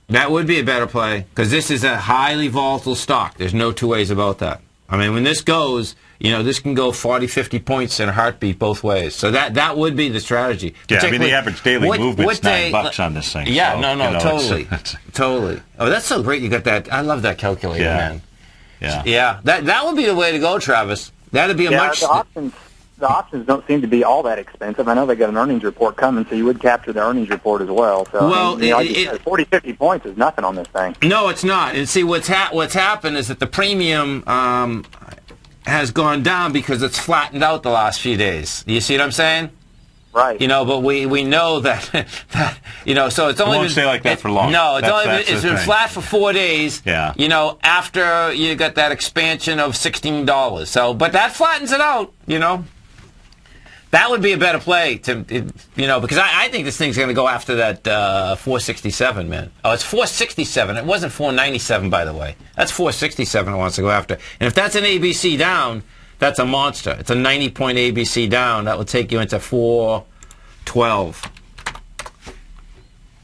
That would be a better play, because this is a highly volatile stock. There's no two ways about that. I mean, when this goes, this can go 40, 50 points in a heartbeat both ways. So that would be the strategy. Yeah, I mean, the average daily movement's $9 on this thing. Yeah, so, totally. Totally. Oh, that's so great you got that. I love that calculator, man. Yeah. Yeah, that would be the way to go, Travis. That would be a much... The options don't seem to be all that expensive. I know they got an earnings report coming, so you would capture the earnings report as well. So, well, 40, 50 points is nothing on this thing. No, it's not. And see, what's happened is that the premium has gone down because it's flattened out the last few days. You see what I'm saying? Right. But we know that, so it's only won't stay like that for long. No, it's been flat for 4 days. Yeah. After you got that expansion of $16. So, but that flattens it out, That would be a better play because I think this thing's going to go after that 467, man. Oh, it's 467. It wasn't 497, by the way. That's 467 it wants to go after. And if that's an ABC down, that's a monster. It's a 90-point ABC down. That would take you into 412.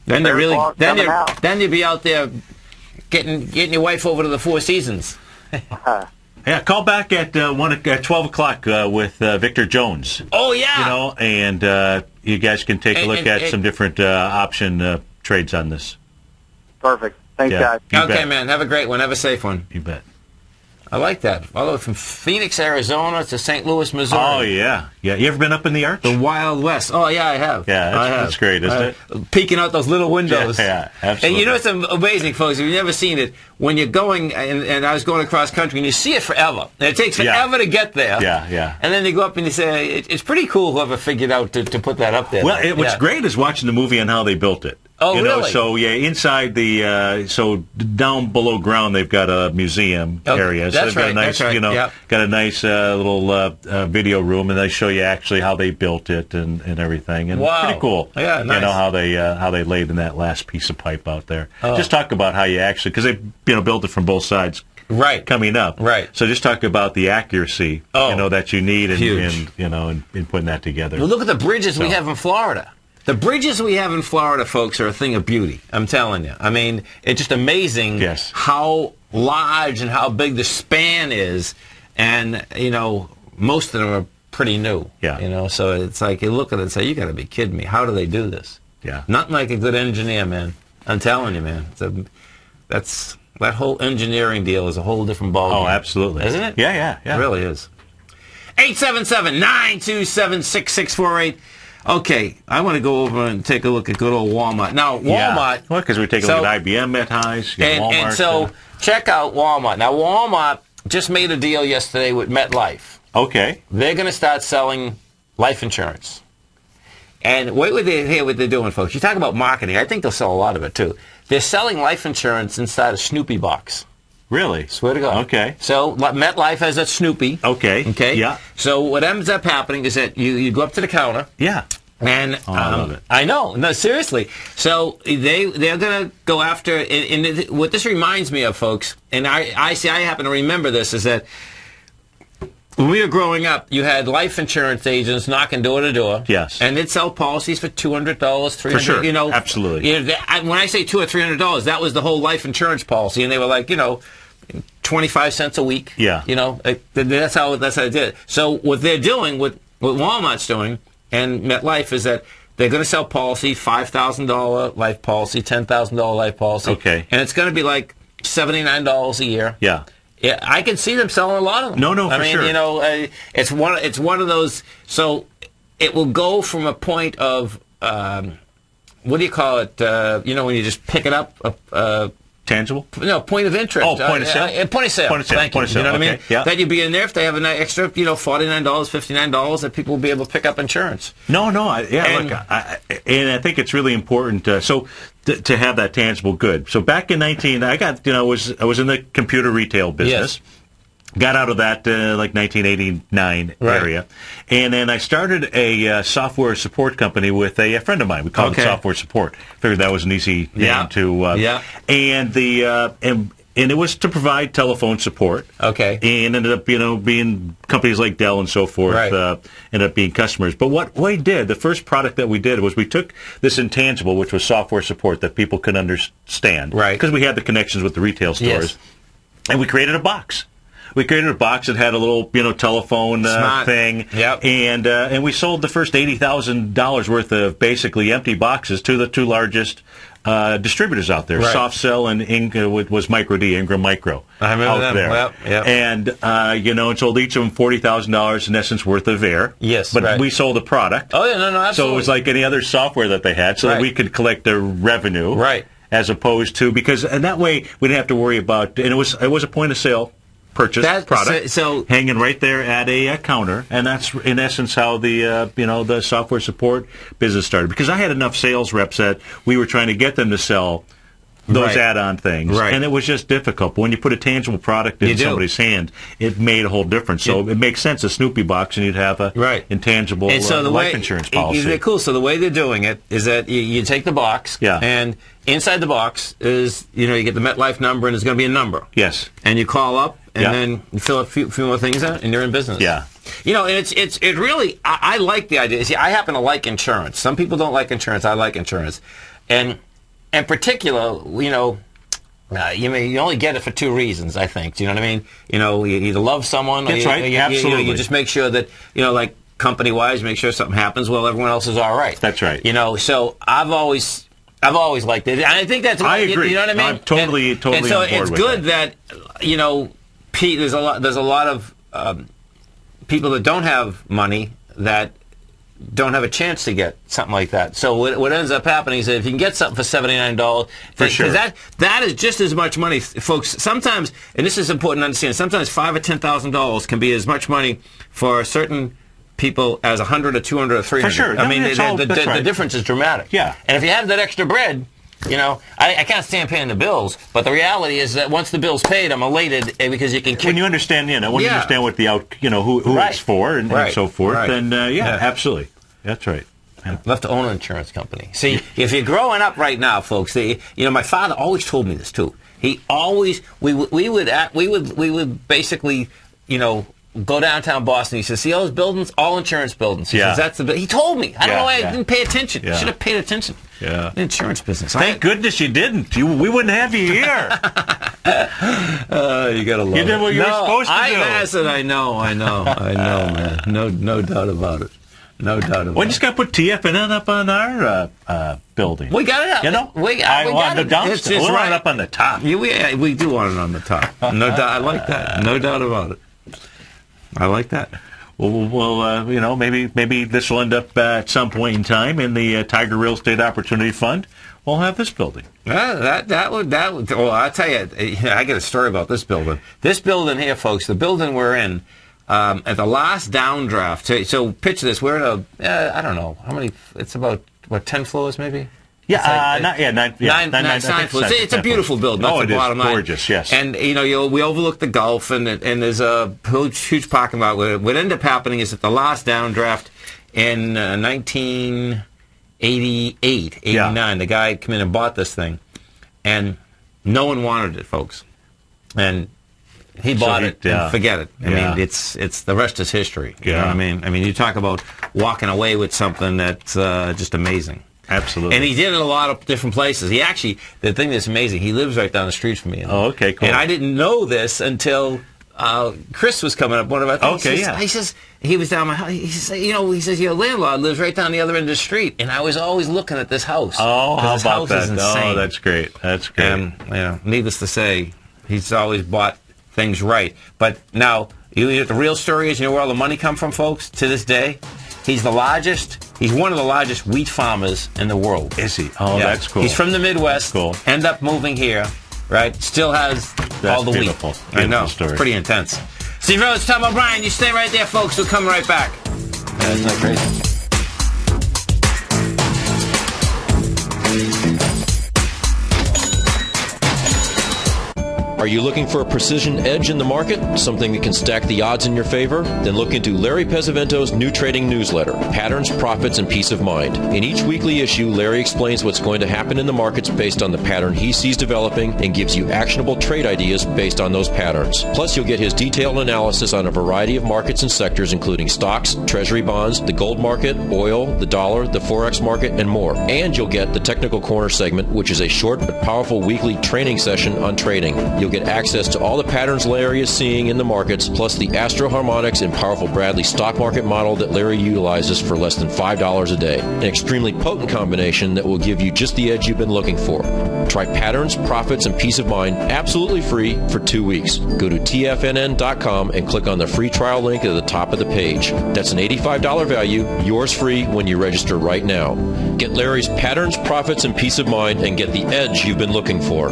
Then you'd be out there getting your wife over to the Four Seasons. Yeah, call back at 12 o'clock with Victor Jones. Oh, yeah. And you guys can take a look at some different option trades on this. Perfect. Thanks, guys. Okay, man. Have a great one. Have a safe one. You bet. I like that. All the way from Phoenix, Arizona to St. Louis, Missouri. Oh, yeah. Yeah. You ever been up in the Arch? The Wild West. Oh, yeah, I have. Yeah, that's great, isn't it? Peeking out those little windows. Yeah, absolutely. And it's amazing, folks. If you've never seen it, when you're going, and I was going across country, and you see it forever. And it takes forever to get there. Yeah, yeah. And then you go up and you say, it's pretty cool whoever figured out to put that up there. Well, what's great is watching the movie on how they built it. Oh, really? So, inside so down below ground, they've got a museum area. So That's they've got right. a nice, That's right. got a nice little video room, and they show you actually how they built it and everything. And wow. Pretty cool. Yeah, nice. How they laid in that last piece of pipe out there. Oh. Just talk about how you actually, because they built it from both sides. Right. Coming up. Right. So just talk about the accuracy, that you need in putting that together. Well, look at the bridges we have in Florida. The bridges we have in Florida, folks, are a thing of beauty. I'm telling you. I mean, it's just amazing how large and how big the span is. And, most of them are pretty new. Yeah. So it's like you look at it and say, you got to be kidding me. How do they do this? Yeah. Nothing like a good engineer, man. I'm telling you, man. That whole engineering deal is a whole different ballgame. Oh, absolutely. Isn't it? Yeah. It really is. 877-927-6648. Okay, I want to go over and take a look at good old Walmart. Now, Walmart... Yeah. Well, because we take a look at IBM at highs, Walmart... And so, check out Walmart. Now, Walmart just made a deal yesterday with MetLife. Okay. They're going to start selling life insurance. And wait what they're doing, folks. You talk about marketing. I think they'll sell a lot of it, too. They're selling life insurance inside a Snoopy box. Really? Swear to God. Okay. So MetLife has a Snoopy. Okay. Yeah. So what ends up happening is that you go up to the counter. Yeah. And I love it. I know. No, seriously. So they're going to go after. And what this reminds me of, folks, and I happen to remember this, is that when we were growing up, you had life insurance agents knocking door to door. Yes. And they'd sell policies for $200, $300. For sure. Absolutely. When I say $200 or $300, that was the whole life insurance policy, and they were like, 25 cents a week. Yeah. That's how they did it. So what they're doing, what Walmart's doing, and MetLife, is that they're going to sell policy, $5,000 life policy, $10,000 life policy. Okay. And it's going to be like $79 a year. Yeah. Yeah, I can see them selling a lot of them. No, for sure. It's one of those. So it will go from a point of what do you call it? When you just pick it up. Tangible? No, point of interest. Oh, point of sale? Point of sale. Point of sale. Thank you. Point of sale. You know what I mean? Yeah. That you'd be in there if they have an extra, $49, $59 that people will be able to pick up insurance. No. And I think it's really important. To have that tangible good. So back in I was in the computer retail business. Yes. Got out of that 1989 area. And then I started a software support company with a friend of mine. We called it Software Support. Figured that was an easy name to... And And it was to provide telephone support. Okay. And ended up, being companies like Dell and so forth, ended up being customers. But what we did, the first product that we did was we took this intangible, which was software support that people could understand. Right. Because we had the connections with the retail stores. Yes. And we created a box. We created a box that had a little, telephone thing. Yep. And we sold the first $80,000 worth of basically empty boxes to the two largest distributors out there. Right. SoftCell and was Micro D, Ingram Micro. I remember out them. there. Yep. And, and sold each of them $40,000 in essence worth of air. Yes, But right. we sold a product. Oh, yeah, no, absolutely. So it was like any other software that they had so that Right. we could collect their revenue. Right. As opposed to, and that way we didn't have to worry about, and it was a point of sale purchase product, so hanging right there at a counter, and that's in essence how the the software support business started. Because I had enough sales reps that we were trying to get them to sell those Right. add-on things, Right. and it was just difficult. But when you put a tangible product in somebody's hand, it made a whole difference. So it makes sense. A Snoopy box, and you'd have a intangible and so the life way, insurance policy. Cool. So the way they're doing it is that you take the box, and inside the box is you get the MetLife number, and there's going to be a number. Yes. And you call up, and then you fill a few more things out, and you're in business. Yeah. And it's really I like the idea. See, I happen to like insurance. Some people don't like insurance. I like insurance, and in particular, you only get it for two reasons. I think. Do you know what I mean? You either love someone. That's or right. Absolutely. You just make sure that like company-wise, make sure something happens. Well, everyone else is all right. That's right. So I've always liked it, and I think that's. I agree. You know what I mean? I'm totally and so on board it's with good that Pete. There's a lot of people that don't have money that don't have a chance to get something like that. So what ends up happening is that if you can get something for $79, for sure, that is just as much money, folks. Sometimes, and this is important to understand, sometimes $5,000 or $10,000 can be as much money for certain people as 100 or 200 or 300. For sure. I mean, the difference is dramatic. Yeah. And if you have that extra bread, I can't stand paying the bills, but the reality is that once the bill's paid, I'm elated because you can. When you understand, you understand what the who it's for and so forth, then absolutely, that's right. I'd love to own an insurance company. See, if you're growing up right now, folks, my father always told me this too. He always we would basically go downtown Boston. He says, "See those buildings? All insurance buildings." He says, "That's the." He told me. I don't know why I didn't pay attention. Should have paid attention. Yeah, the insurance business. Thank goodness you didn't. We wouldn't have you here. You gotta love it. You did what you were supposed to do. I said, I know, man. No doubt about it. No doubt about it. We just got to put TFNN up on our building. We got it up. We got it. We want it up on the top. Yeah, we do want it on the top. No doubt. I like that. No doubt about it. I like that. Well, maybe this will end up at some point in time in the Tiger Real Estate Opportunity Fund. We'll have this building. That would. Well, I'll tell you. I got a story about this building. This building here, folks. The building we're in. At the last downdraft. So picture this. We're in I don't know how many. It's about 10 floors maybe. Yeah, nine floors. It's a beautiful building. That's the bottom line. Gorgeous, yes. And we overlook the Gulf, and there's a huge parking lot. What ended up happening is at the last downdraft in 1988, 89, the guy came in and bought this thing, and no one wanted it, folks. And he bought it and forget it. I mean, it's the rest is history. You know what I mean? I mean, you talk about walking away with something that's just amazing. Absolutely. And he did it in a lot of different places. He actually, the thing that's amazing, he lives right down the street from me. Oh, okay, cool. And I didn't know this until Chris was coming up. One of our things. Okay, He says, he was down my house. He says, your landlord lives right down the other end of the street. And I was always looking at this house. Oh, how about that? Oh, that's great. That's great. And, needless to say, he's always bought things right. But now, the real story is, where all the money come from, folks, to this day? He's one of the largest wheat farmers in the world. Is he? Oh, that's cool. He's from the Midwest. Cool. End up moving here, right? Still has all the beautiful. wheat. Beautiful I know. Story. It's pretty intense. Steve Rhodes, Tom O'Brien, you stay right there, folks. We'll come right back. Isn't that crazy? Are you looking for a precision edge in the market? Something that can stack the odds in your favor? Then look into Larry Pesavento's new trading newsletter, Patterns, Profits, and Peace of Mind. In each weekly issue, Larry explains what's going to happen in the markets based on the pattern he sees developing and gives you actionable trade ideas based on those patterns. Plus, you'll get his detailed analysis on a variety of markets and sectors, including stocks, treasury bonds, the gold market, oil, the dollar, the forex market, and more. And you'll get the Technical Corner segment, which is a short but powerful weekly training session on trading. You'll get access to all the patterns Larry is seeing in the markets, plus the Astro Harmonics and powerful Bradley stock market model that Larry utilizes for less than $5 a day. An extremely potent combination that will give you just the edge you've been looking for. Try Patterns, Profits, and Peace of Mind absolutely free for 2 weeks. Go to TFNN.com and click on the free trial link at the top of the page. That's an $85 value, yours free when you register right now. Get Larry's Patterns, Profits, and Peace of Mind and get the edge you've been looking for.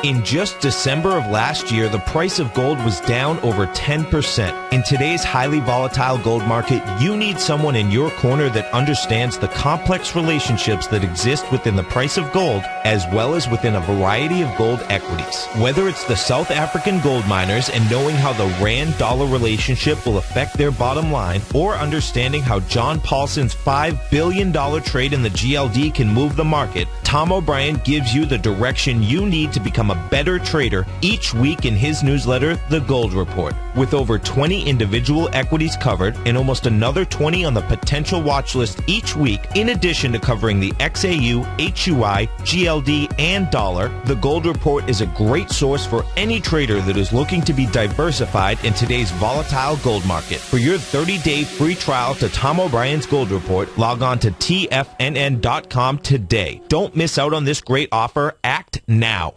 In just December of last year, the price of gold was down over 10%. In today's highly volatile gold market, you need someone in your corner that understands the complex relationships that exist within the price of gold, as well as within a variety of gold equities. Whether it's the South African gold miners and knowing how the Rand-dollar relationship will affect their bottom line, or understanding how John Paulson's $5 billion trade in the GLD can move the market, Tom O'Brien gives you the direction you need to become a better trader each week in his newsletter, The Gold Report. With over 20 individual equities covered and almost another 20 on the potential watch list each week, in addition to covering the XAU, HUI, GLD, and dollar, The Gold Report is a great source for any trader that is looking to be diversified in today's volatile gold market. For your 30-day free trial to Tom O'Brien's Gold Report, log on to TFNN.com today. Don't miss out on this great offer. Act now.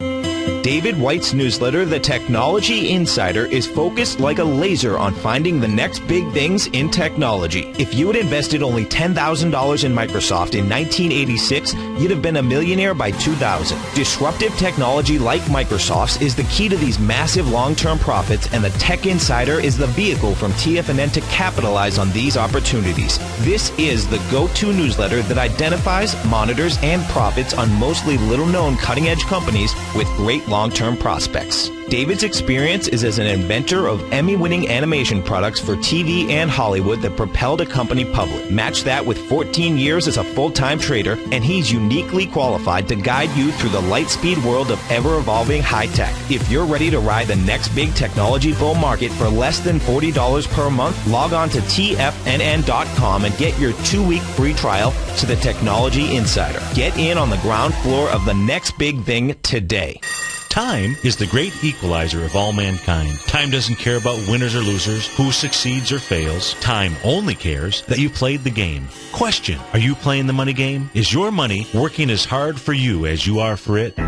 David White's newsletter, The Technology Insider, is focused like a laser on finding the next big things in technology. If you had invested only $10,000 in Microsoft in 1986, you'd have been a millionaire by 2000. Disruptive technology like Microsoft's is the key to these massive long-term profits, and the Tech Insider is the vehicle from TFNN to capitalize on these opportunities. This is the go-to newsletter that identifies, monitors, and profits on mostly little-known cutting-edge companies with great long-term prospects. David's experience is as an inventor of Emmy-winning animation products for TV and Hollywood that propelled a company public. Match that with 14 years as a full-time trader, and he's uniquely qualified to guide you through the light-speed world of ever-evolving high-tech. If you're ready to ride the next big technology bull market for less than $40 per month, log on to TFNN.com and get your 2-week free trial to the Technology Insider. Get in on the ground floor of the next big thing today. Time is the great equalizer of all mankind. Time doesn't care about winners or losers, who succeeds or fails. Time only cares that you played the game. Question: are you playing the money game? Is your money working as hard for you as you are for it?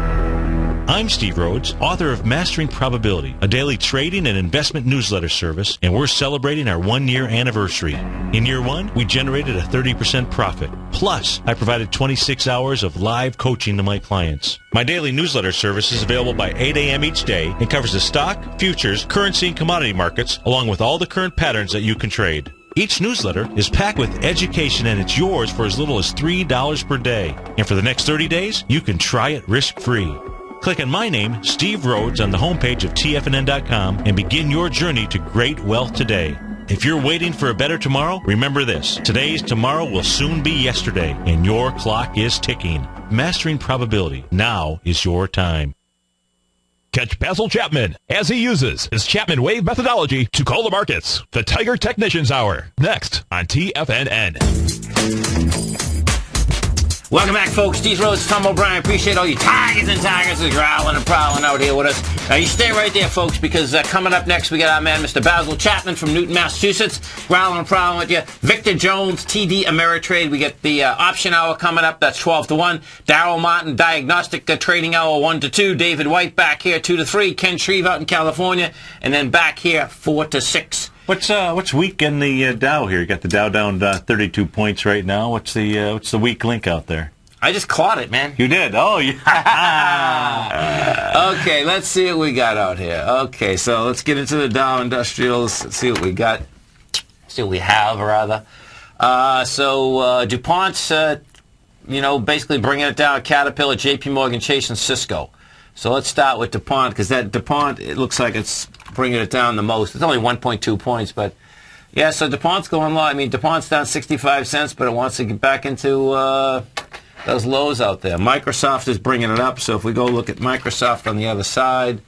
I'm Steve Rhodes, author of Mastering Probability, a daily trading and investment newsletter service, and we're celebrating our 1-year anniversary. In year 1, we generated a 30% profit. Plus, I provided 26 hours of live coaching to my clients. My daily newsletter service is available by 8 a.m. each day and covers the stock, futures, currency, and commodity markets, along with all the current patterns that you can trade. Each newsletter is packed with education, and it's yours for as little as $3 per day. And for the next 30 days, you can try it risk-free. Click on my name, Steve Rhodes, on the homepage of TFNN.com and begin your journey to great wealth today. If you're waiting for a better tomorrow, remember this: today's tomorrow will soon be yesterday, and your clock is ticking. Mastering Probability. Now is your time. Catch Basil Chapman as he uses his Chapman Wave methodology to call the markets. The Tiger Technicians Hour, next on TFNN. Welcome back, folks. Steve Rhodes, Tom O'Brien. Appreciate all you tigers and tigresses growling and prowling out here with us. Now, you stay right there, folks, because coming up next, we got our man, Mr. Basil Chapman from Newton, Massachusetts, growling and prowling with you. Victor Jones, TD Ameritrade. We get the option hour coming up. That's 12 to 1. Darryl Martin, diagnostic trading hour 1 to 2. David White back here 2 to 3. Ken Shreve out in California. And then back here 4 to 6. What's weak in the Dow here? You got the Dow down 32 points right now. What's the weak link out there? I just caught it, man. You did? Oh, yeah. Okay, let's see what we got out here. Okay, so let's get into the Dow Industrials. Let's see what we got. See what we have, rather. So DuPont's basically bringing it down, Caterpillar, JP Morgan Chase, and Cisco. So let's start with DuPont, because that DuPont, it looks like it's bringing it down the most. It's only 1.2 points, but yeah, so DuPont's going low. I mean, DuPont's down 65 cents, but it wants to get back into those lows out there. Microsoft is bringing it up, so if we go look at Microsoft on the other side,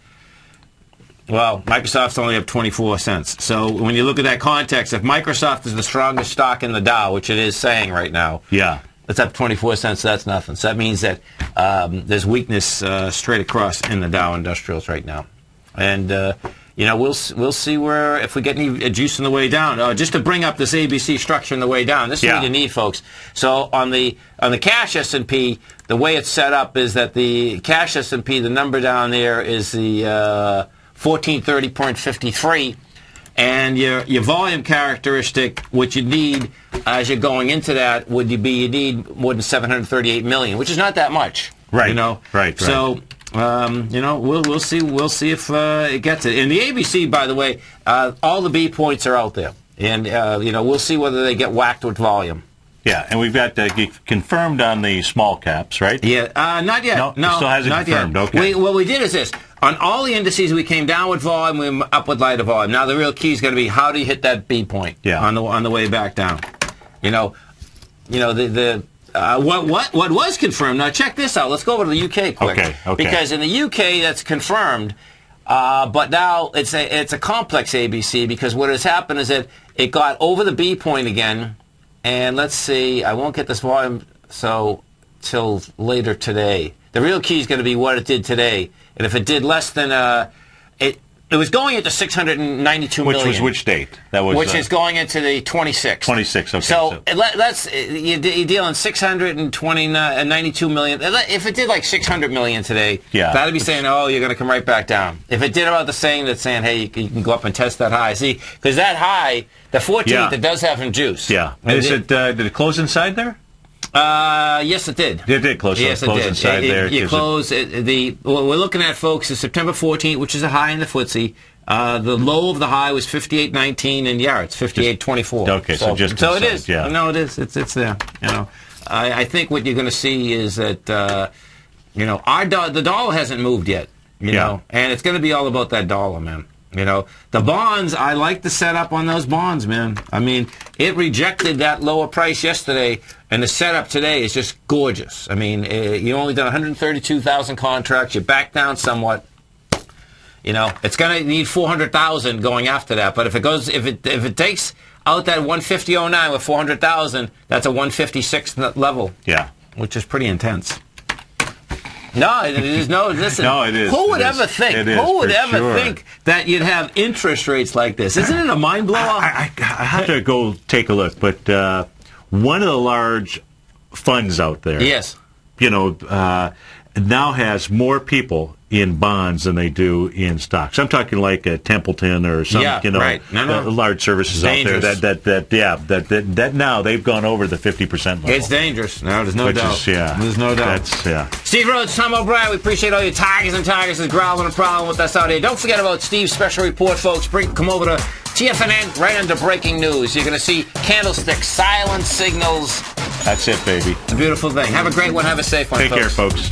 well, Microsoft's only up 24 cents. So when you look at that context, if Microsoft is the strongest stock in the Dow, which it is saying right now, yeah, it's up 24 cents, so that's nothing. So that means that there's weakness straight across in the Dow Industrials right now. And, we'll see where, if we get any juice on the way down. Just to bring up this ABC structure on the way down, this is what you need, folks. So on the cash S&P, the way it's set up is that the cash S&P, the number down there is the 1430.53, and your volume characteristic, what you need as you're going into that, would be you need more than 738 million, which is not that much. Right. Right. So we'll see if it gets it. In the ABC, by the way, all the B points are out there, and we'll see whether they get whacked with volume. Yeah, and we've got confirmed on the small caps, right? Yeah, not yet. No, it still hasn't confirmed. Yet. Okay. What we did is this. On all the indices, we came down with volume, we went up with lighter volume. Now the real key is going to be how do you hit that B point on the way back down. What was confirmed. Now check this out. Let's go over to the UK quick. Okay. Because in the UK that's confirmed, but now it's a complex ABC, because what has happened is that it got over the B point again. And let's see, I won't get this volume till later today. The real key is going to be what it did today. And if it did less than it was going into 692 million. Which was which date? That was which is going into the 26th. 26. Okay. So you're dealing 692 million. If it did like 600 million today, that'd be saying, oh, you're going to come right back down. If it did about the same, that's saying, hey, you can go up and test that high. See, because that high, the 14th, it does have some juice. Yeah. Did it close inside there? Yes, it did. It did close. Yes, close inside there. You close what we're looking at, folks, is September 14th, which is a high in the FTSE. The low of the high was 58.19, and it's 58.24. Okay, so just so inside, it is. Yeah. No, it is. It's there. I think what you're going to see is that the dollar hasn't moved yet. You know, and it's going to be all about that dollar, man. The bonds, I like the setup on those bonds, man. I mean, it rejected that lower price yesterday, and the setup today is just gorgeous. I mean, you only done 132,000 contracts. You back down somewhat. It's going to need 400,000 going after that. But if it takes out that 150.09 with 400,000, that's a 156 level. Yeah, which is pretty intense. No, it is listen. No, it is. Who would ever think? Who would ever think that you'd have interest rates like this? Isn't it a mind blower? I have to go take a look, but one of the large funds out there, now has more people in bonds than they do in stocks. I'm talking like a Templeton or some, large services out there that now they've gone over the 50% level. It's dangerous. No, there's no doubt. There's no doubt. Steve Rhodes, Tom O'Brien, we appreciate all your tigers and tigresses growling and prowling with us out here. Don't forget about Steve's special report, folks. Come over to TFNN right under breaking news. You're going to see candlesticks, silent signals. That's it, baby. It's a beautiful thing. Have a great one. Have a safe one, Take care, folks.